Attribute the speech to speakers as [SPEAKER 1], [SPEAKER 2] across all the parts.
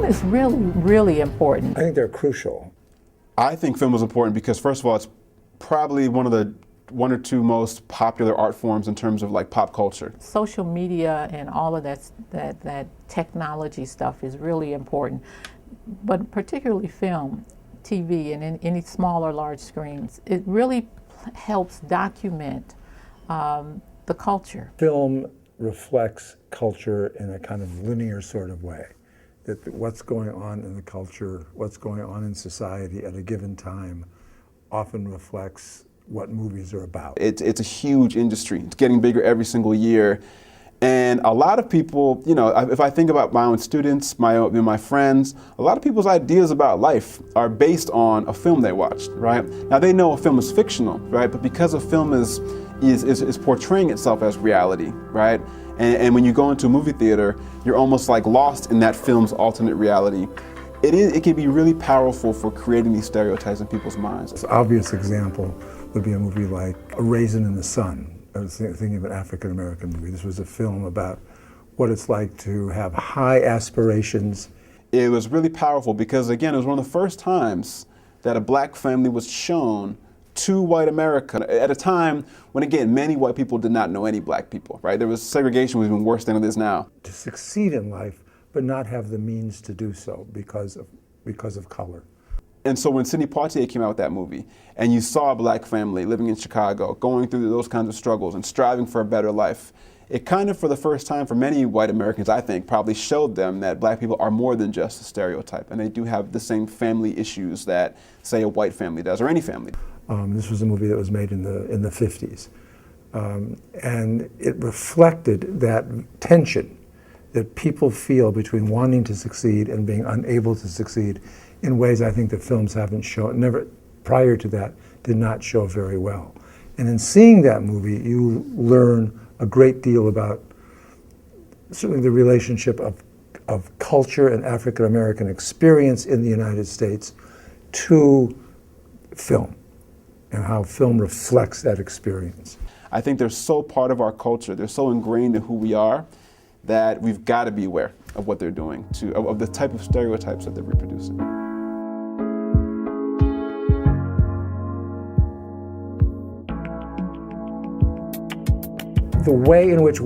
[SPEAKER 1] is really, really important.
[SPEAKER 2] I think they're crucial.
[SPEAKER 3] I think film is important because, first of all, it's probably one of the one or two most popular art forms in terms of like pop culture.
[SPEAKER 1] Social media and all of that technology stuff is really important, but particularly film, TV, and in any small or large screens. It really helps document the culture.
[SPEAKER 2] Film reflects culture in a kind of linear sort of way. That what's going on in the culture, what's going on in society at a given time often reflects what movies are about.
[SPEAKER 3] It's a huge industry. It's getting bigger every single year. And a lot of people, you know, if I think about my own students, my friends, a lot of people's ideas about life are based on a film they watched, right? Now they know a film is fictional, right? But because a film is portraying itself as reality, right? And when you go into a movie theater, you're almost like lost in that film's alternate reality. It can be really powerful for creating these stereotypes in people's minds.
[SPEAKER 2] An obvious example would be a movie like A Raisin in the Sun. I was thinking of an African-American movie. This was a film about what it's like to have high aspirations.
[SPEAKER 3] It was really powerful because, again, it was one of the first times that a black family was shown to white America at a time when, again, many white people did not know any black people, right? There was segregation was even worse than it is now.
[SPEAKER 2] To succeed in life, but not have the means to do so because of color.
[SPEAKER 3] And so when Sidney Poitier came out with that movie, and you saw a black family living in Chicago, going through those kinds of struggles and striving for a better life, it kind of, for the first time for many white Americans, I think, probably showed them that black people are more than just a stereotype, and they do have the same family issues that, say, a white family does, or any family.
[SPEAKER 2] This was a movie that was made in the 50s, and it reflected that tension that people feel between wanting to succeed and being unable to succeed in ways I think that films haven't shown, never, prior to that, did not show very well. And in seeing that movie, you learn a great deal about certainly the relationship of culture and African American experience in the United States to film, and how film reflects that experience.
[SPEAKER 3] I think they're so part of our culture, they're so ingrained in who we are, that we've got to be aware of what they're doing, of the type of stereotypes that they're reproducing.
[SPEAKER 2] The way in which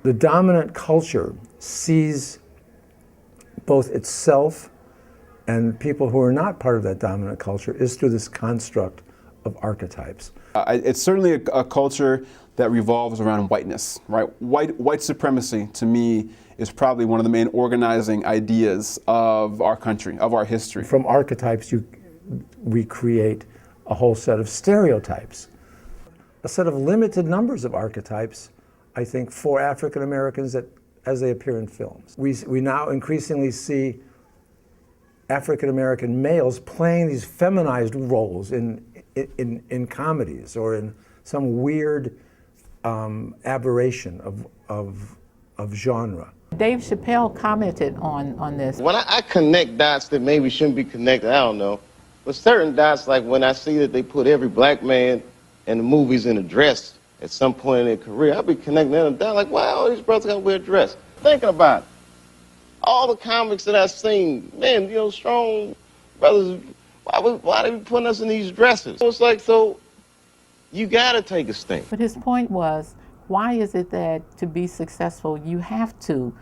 [SPEAKER 2] the dominant culture, sees both itself and people who are not part of that dominant culture is through this construct of archetypes.
[SPEAKER 3] It's certainly a culture that revolves around whiteness, right? White supremacy, to me, is probably one of the main organizing ideas of our country, of our history.
[SPEAKER 2] From archetypes, we create a whole set of stereotypes. A set of limited numbers of archetypes, I think, for African Americans as they appear in films. We now increasingly see African American males playing these feminized roles in comedies or in some weird aberration of genre.
[SPEAKER 1] Dave Chappelle commented on this.
[SPEAKER 4] When I connect dots that maybe shouldn't be connected, I don't know. But certain dots, like when I see that they put every black man in the movies in a dress at some point in their career, I'll be connecting them down like, wow, all these brothers gotta wear a dress. Thinking about it. All the comics that I've seen, man, you know, strong brothers, why they be putting us in these dresses? So it's like, so you gotta take a stand.
[SPEAKER 1] But his point was, why is it that to be successful, you have to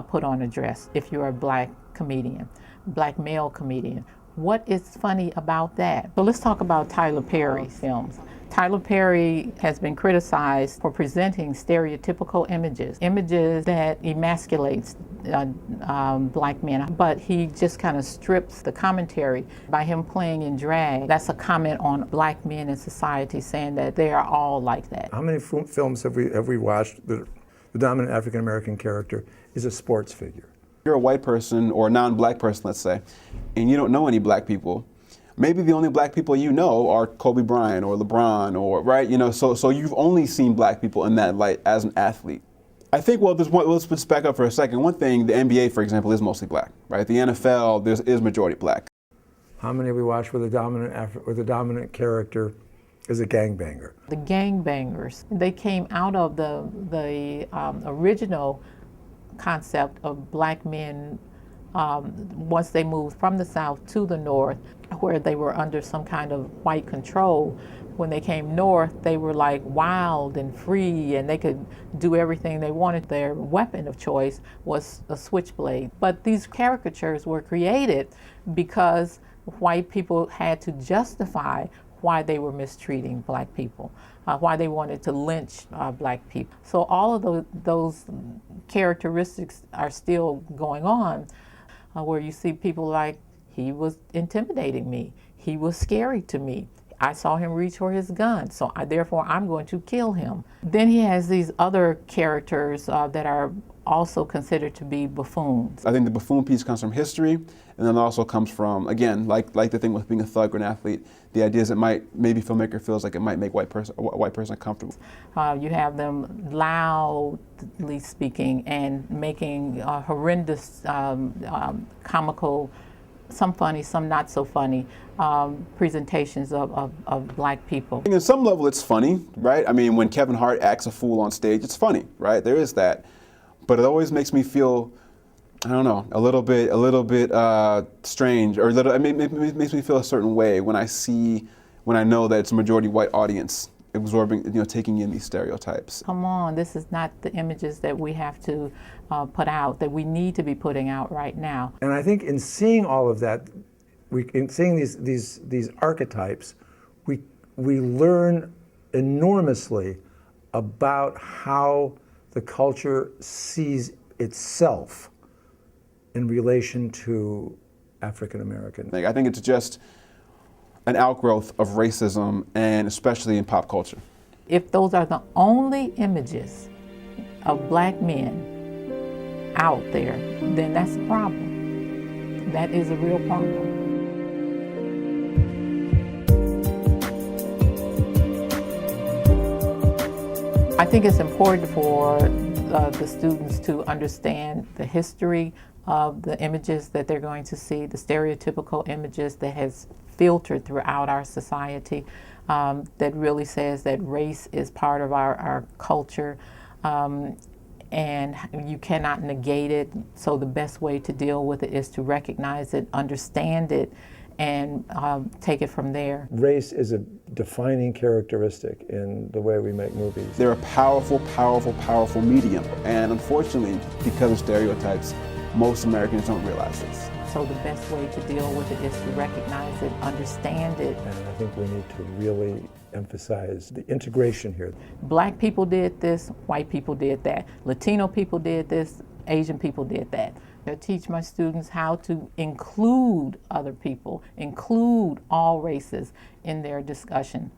[SPEAKER 1] put on a dress if you're a black comedian, black male comedian? What is funny about that? So let's talk about Tyler Perry's films. Tyler Perry has been criticized for presenting stereotypical images that emasculates black men, but he just kind of strips the commentary by him playing in drag. That's a comment on black men in society, saying that they are all like that.
[SPEAKER 2] How many films have we watched that the dominant African American character is a sports figure?
[SPEAKER 3] You're a white person or a non-black person, let's say, and you don't know any black people. Maybe the only black people you know are Kobe Bryant or LeBron, or right, you know. So you've only seen black people in that light as an athlete. I think, well, let's just back up for a second. One thing, the NBA, for example, is mostly black, right? The NFL, is majority black.
[SPEAKER 2] How many have we watched where the dominant character is a gangbanger?
[SPEAKER 1] The gangbangers, they came out of the original concept of black men once they moved from the South to the North, where they were under some kind of white control, when they came north, they were like wild and free, and they could do everything they wanted. Their weapon of choice was a switchblade. But these caricatures were created because white people had to justify why they were mistreating black people, why they wanted to lynch black people. So all of those characteristics are still going on, where you see people like, he was intimidating me, he was scary to me, I saw him reach for his gun, so therefore I'm going to kill him. Then he has these other characters that are also considered to be buffoons.
[SPEAKER 3] I think the buffoon piece comes from history, and then also comes from, again, like the thing with being a thug or an athlete, the idea is maybe filmmaker feels like it might make a white person comfortable.
[SPEAKER 1] You have them loudly speaking and making horrendous comical, some funny, some not so funny, presentations of black people.
[SPEAKER 3] On some level it's funny, right? I mean, when Kevin Hart acts a fool on stage, it's funny, right? There is that. But it always makes me feel, I don't know, a little bit strange, or it makes me feel a certain way when I know that it's a majority white audience absorbing, taking in these stereotypes.
[SPEAKER 1] Come on, this is not the images that we have to put out, that we need to be putting out right now.
[SPEAKER 2] And I think in seeing all of that, in seeing these archetypes, we learn enormously about how the culture sees itself in relation to African American.
[SPEAKER 3] I think it's just an outgrowth of racism, and especially in pop culture.
[SPEAKER 1] If those are the only images of black men out there, then that's a problem. That is a real problem. I think it's important for the students to understand the history of the images that they're going to see, the stereotypical images that has filtered throughout our society, that really says that race is part of our culture, and you cannot negate it. So the best way to deal with it is to recognize it, understand it, and take it from there.
[SPEAKER 2] Race is a defining characteristic in the way we make movies.
[SPEAKER 3] They're a powerful, powerful, powerful medium. And unfortunately, because of stereotypes, most Americans don't realize this.
[SPEAKER 1] So the best way to deal with it is to recognize it, understand it.
[SPEAKER 2] And I think we need to really emphasize the integration here.
[SPEAKER 1] Black people did this, white people did that. Latino people did this, Asian people did that. I teach my students how to include other people, include all races in their discussion.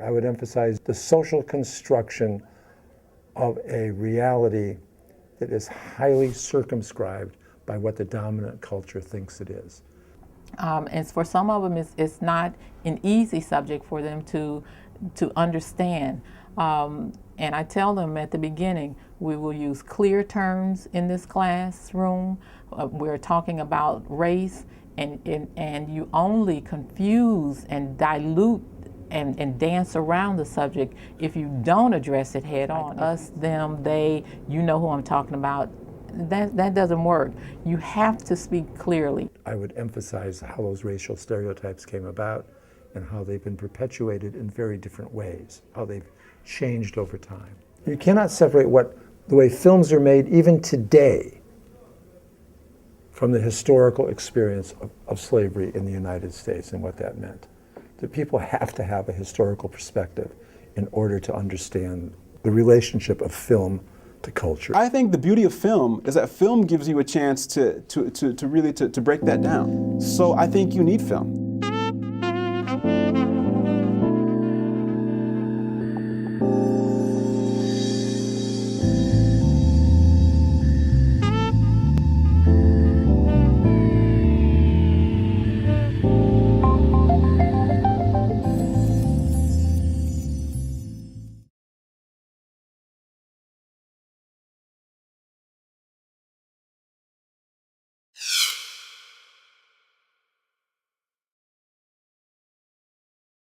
[SPEAKER 2] I would emphasize the social construction of a reality that is highly circumscribed by what the dominant culture thinks it is.
[SPEAKER 1] And for some of them, it's not an easy subject for them to understand. And I tell them at the beginning, we will use clear terms in this classroom. We're talking about race, and you only confuse and dilute and dance around the subject if you don't address it head on. Us, them, they, you know who I'm talking about. That doesn't work. You have to speak clearly.
[SPEAKER 2] I would emphasize how those racial stereotypes came about and how they've been perpetuated in very different ways, how they've changed over time. You cannot separate the way films are made even today from the historical experience of slavery in the United States and what that meant. That people have to have a historical perspective in order to understand the relationship of film to culture.
[SPEAKER 3] I think the beauty of film is that film gives you a chance to really break that down. So I think you need film.